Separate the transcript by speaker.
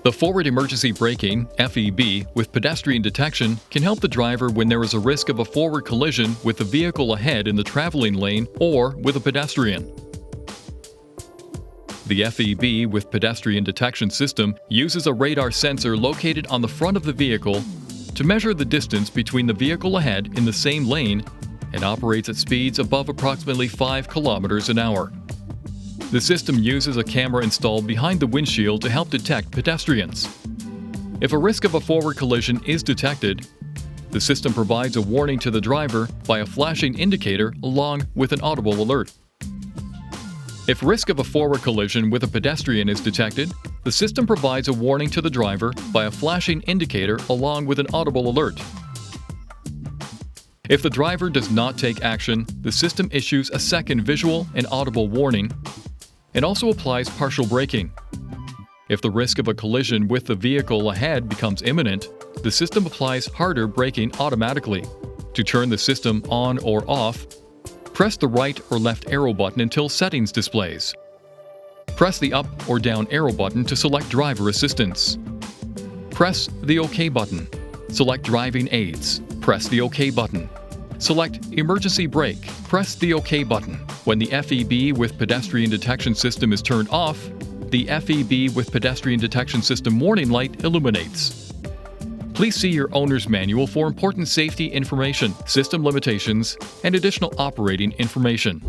Speaker 1: The forward emergency braking (FEB) with pedestrian detection can help the driver when there is a risk of a forward collision with the vehicle ahead in the traveling lane or with a pedestrian. The FEB with pedestrian detection system uses a radar sensor located on the front of the vehicle to measure the distance between the vehicle ahead in the same lane and operates at speeds above approximately 5 kilometers an hour. The system uses a camera installed behind the windshield to help detect pedestrians. If a risk of a forward collision is detected, the system provides a warning to the driver by a flashing indicator along with an audible alert. If risk of a forward collision with a pedestrian is detected, the system provides a warning to the driver by a flashing indicator along with an audible alert. If the driver does not take action, the system issues a second visual and audible warning and also applies partial braking. If the risk of a collision with the vehicle ahead becomes imminent, the system applies harder braking automatically. To turn the system on or off, press the right or left arrow button until settings displays. Press the up or down arrow button to select driver assistance. Press the OK button. Select driving aids. Press the OK button. Select emergency brake. Press the OK button. When the FEB with pedestrian detection system is turned off, the FEB with pedestrian detection system warning light illuminates. Please see your owner's manual for important safety information, system limitations, and additional operating information.